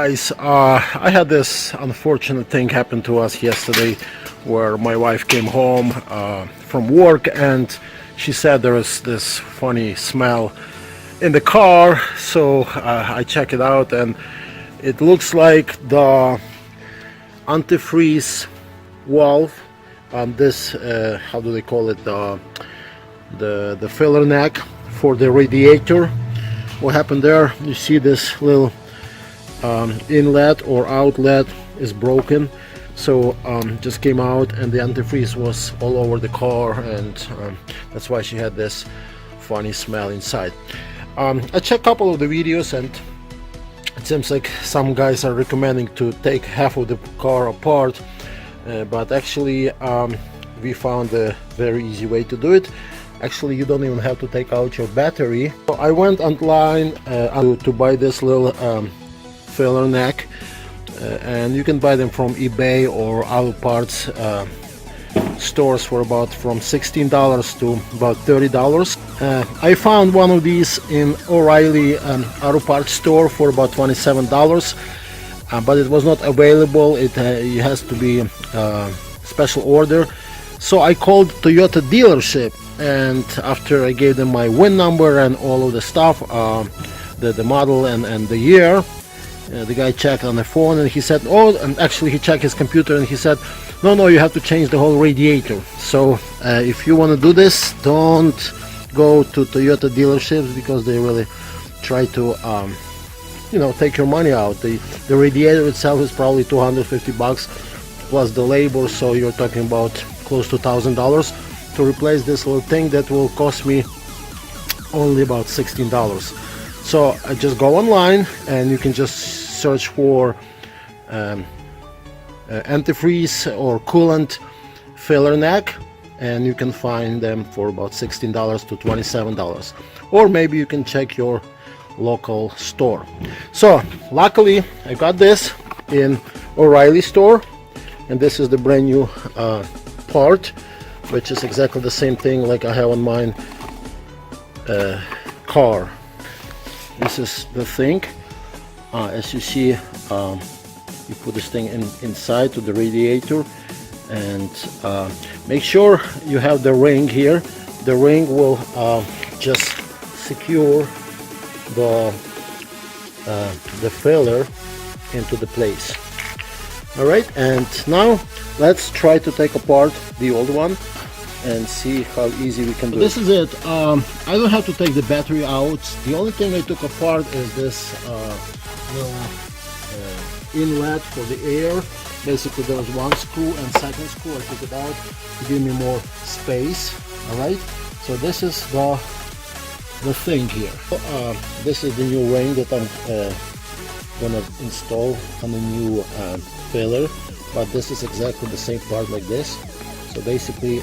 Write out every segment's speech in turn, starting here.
Guys, I had this unfortunate thing happen to us yesterday where my wife came home from work and she said there was this funny smell in the car. So I check it out and it looks like the antifreeze valve on this, how do they call it, the filler neck for the radiator. What happened there, you see this little inlet or outlet is broken, so just came out and the antifreeze was all over the car, and that's why she had this funny smell inside. I checked a couple of the videos and it seems like some guys are recommending to take half of the car apart, but actually we found a very easy way to do it. Actually, you don't even have to take out your battery. So I went online to buy this little filler neck, and you can buy them from eBay or auto parts stores for about from $16 to about $30. I found one of these in O'Reilly auto parts store for about $27, but it was not available. It has to be special order. So I called Toyota dealership, and after I gave them my VIN number and all of the stuff, the model and the year, the guy checked on the phone and he said, oh, and actually he checked his computer and he said, no, you have to change the whole radiator. So if you want to do this, don't go to Toyota dealerships, because they really try to take your money out. The radiator itself is probably $250 plus the labor, so you're talking about close to $1,000 to replace this little thing that will cost me only about $16. So I just go online and you can just search for antifreeze or coolant filler neck, and you can find them for about $16 to $27, or maybe you can check your local store. So luckily I got this in O'Reilly store, and this is the brand new part, which is exactly the same thing like I have on mine car. This is the thing. As you see, you put this thing inside to the radiator, and make sure you have the ring here. The ring will just secure the filler into the place. All right, and now let's try to take apart the old one and see how easy we can do it. This is it. I don't have to take the battery out. The only thing I took apart is this little inlet for the air. Basically there was one screw and second screw. I took it out to give me more space. All right, so this is the thing here. This is the new ring that I'm gonna install on the new filler, but this is exactly the same part like this. So basically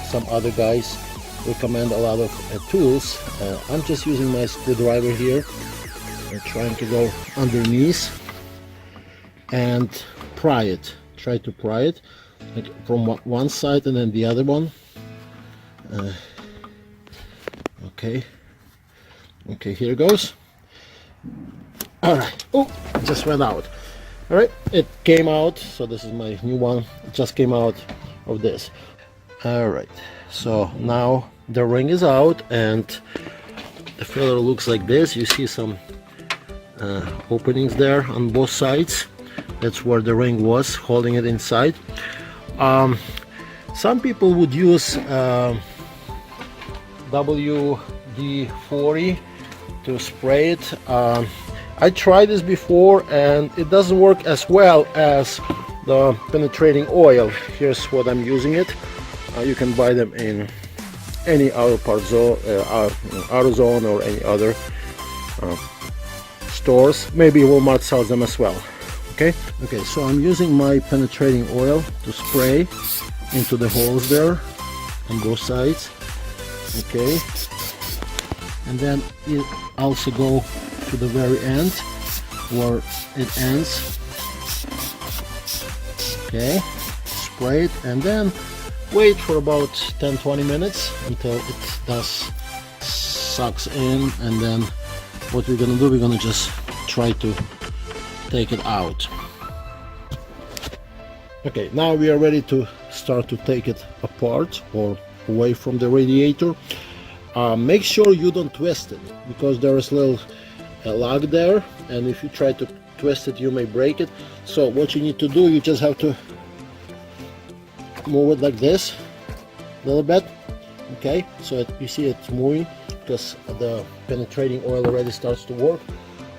some other guys recommend a lot of tools. I'm just using my screwdriver here and trying to go underneath and pry it. Try to pry it like from one side and then the other one. Okay, here it goes. All right. Oh, it just went out. All right, it came out. So this is my new one. It just came out of this. All right, so now the ring is out and the filler looks like this. You see some openings there on both sides. That's where the ring was holding it inside. Some people would use WD-40 to spray it. I tried this before and it doesn't work as well as the penetrating oil. Here's what I'm using it. You can buy them in any auto parts zone, AutoZone or any other stores. Maybe Walmart sells them as well. Okay, so I'm using my penetrating oil to spray into the holes there on both sides. Okay, and then it also go to the very end where it ends. Okay, spray it and then wait for about 10-20 minutes until it does sucks in, and then what we're gonna do, we're gonna just try to take it out. Okay, now we are ready to start to take it apart or away from the radiator. Make sure you don't twist it, because there is a little lug there, and if you try to twist it you may break it. So what you need to do, you just have to move it like this a little bit. Okay, so you see it's moving because the penetrating oil already starts to work.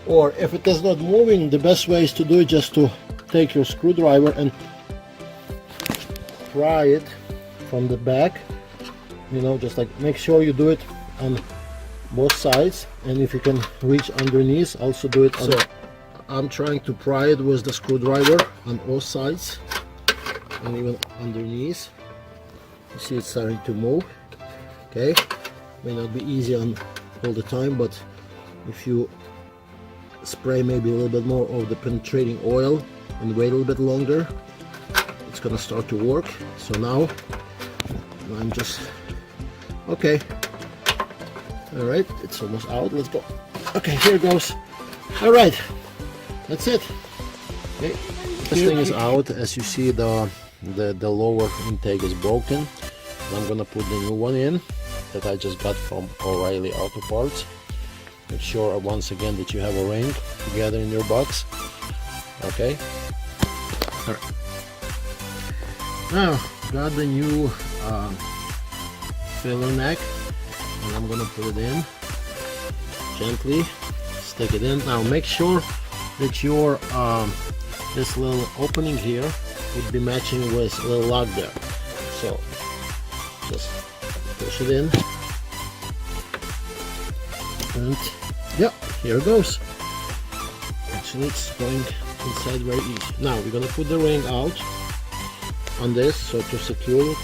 Or if it is not moving, the best way is to do it just to take your screwdriver and pry it from the back, you know, just like make sure you do it on both sides, and if you can reach underneath, also do it on. So I'm trying to pry it with the screwdriver on both sides and even underneath. You see it's starting to move. Okay, may not be easy on all the time, but if you spray maybe a little bit more of the penetrating oil and wait a little bit longer, it's gonna start to work. So now I'm just okay. All right, it's almost out. Let's go. Okay, here goes. All right, that's it. Okay, this thing is out. As you see, the lower intake is broken. I'm gonna put the new one in that I just got from O'Reilly Auto Parts. Make sure once again that you have a ring together in your box. Okay. All right. Now got the new filler neck, and I'm gonna put it in gently. Stick it in. Now make sure that your this little opening here would be matching with a little lug there. So just push it in, and yeah, here it goes. Actually, it's going inside very easy. Now we're gonna put the ring out on this, so to secure it,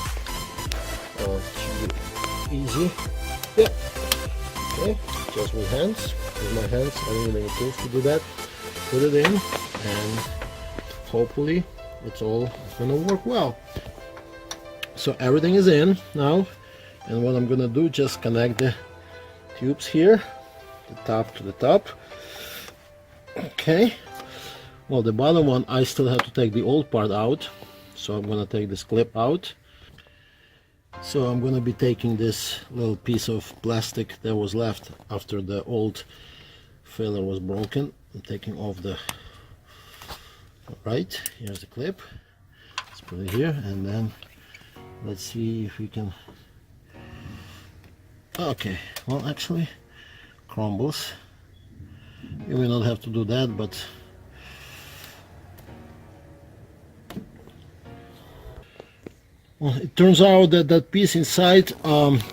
it should be easy. Yeah. Okay, just with hands. With my hands, I don't need any tools to do that. Put it in, and hopefully it's all gonna work well. So everything is in now, and what I'm gonna do, just connect the tubes here, the top to the top. Okay, well, the bottom one I still have to take the old part out, so I'm gonna take this clip out. So I'm gonna be taking this little piece of plastic that was left after the old filler was broken. I'm taking off the, right, here's the clip. Let's put it here, and then let's see if we can. Okay, well, actually crumbles. You may not have to do that, but well, it turns out that that piece inside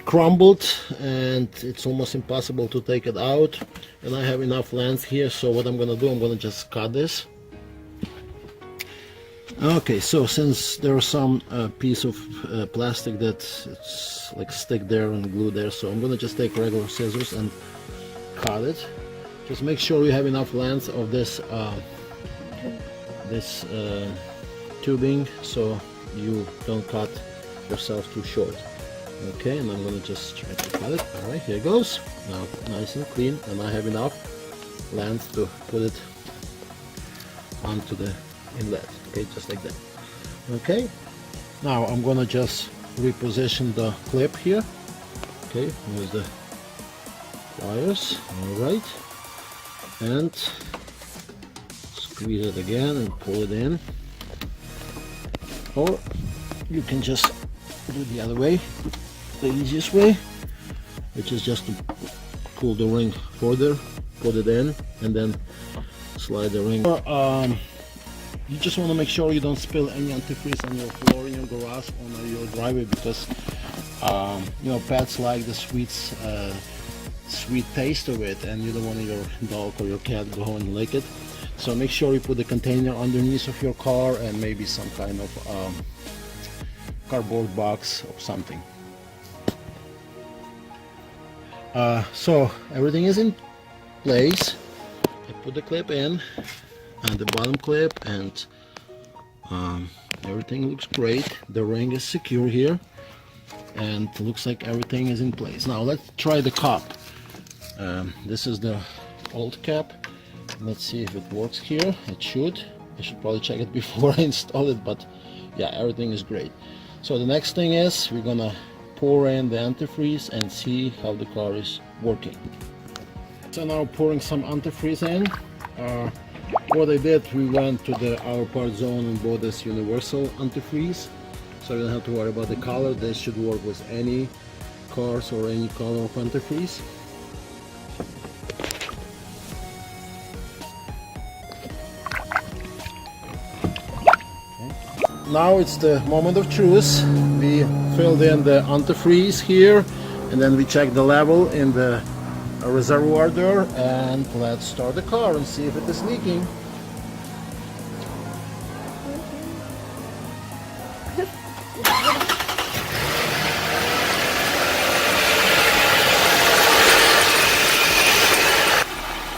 crumbled, and it's almost impossible to take it out. And I have enough length here, so what I'm gonna do, I'm gonna just cut this. Okay, so since there's some piece of plastic that it's like stick there and glue there, so I'm gonna just take regular scissors and cut it. Just make sure you have enough length of this tubing, so you don't cut yourself too short. Okay, and I'm gonna just try to cut it. All right, here it goes. Now nice and clean, and I have enough length to put it onto the inlet. Okay, just like that. Okay, now I'm gonna just reposition the clip here. Okay, with the pliers. All right, and squeeze it again and pull it in. Or you can just do the other way, the easiest way, which is just to pull the ring further, put it in, and then slide the ring. You just want to make sure you don't spill any antifreeze on your floor in your garage or on your driveway, because you know, pets like the sweet taste of it, and you don't want your dog or your cat go home and lick it. So make sure you put the container underneath of your car, and maybe some kind of cardboard box or something. So everything is in place. I put the clip in, and the bottom clip, and everything looks great. The ring is secure here, and it looks like everything is in place. Now let's try the cap. This is the old cap. Let's see if it works here. It should. I should probably check it before I install it, but yeah, everything is great. So the next thing is we're gonna pour in the antifreeze and see how the car is working. So now pouring some antifreeze in. What I did, we went to the Our Part Zone and bought this universal antifreeze, so you don't have to worry about the color. This should work with any cars or any color of antifreeze. Now it's the moment of truth. We filled in the antifreeze here, and then we check the level in the reservoir there, and let's start the car and see if it is leaking.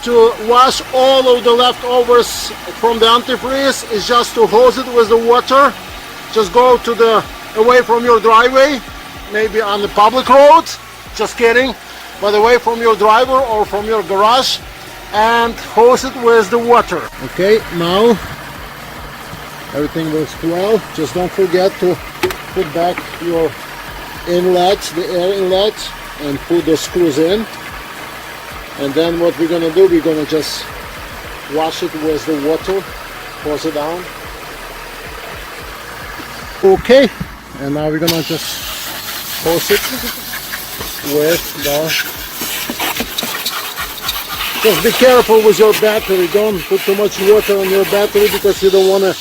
To wash all of the leftovers from the antifreeze is just to hose it with the water. Just go to the away from your driveway, maybe on the public road, just kidding, but away from your driver or from your garage, and hose it with the water. Okay, now everything works well. Just don't forget to put back your inlet, the air inlet, and put the screws in. And then what we're gonna do, we're gonna just wash it with the water, hose it down. Okay, and now we're gonna just hose it with the... Just be careful with your battery, don't put too much water on your battery because you don't wanna...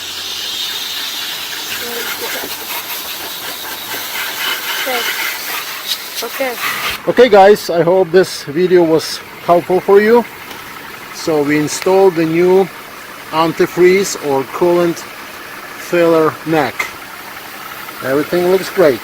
Okay guys, I hope this video was helpful for you. So we installed the new antifreeze or coolant filler neck. Everything looks great.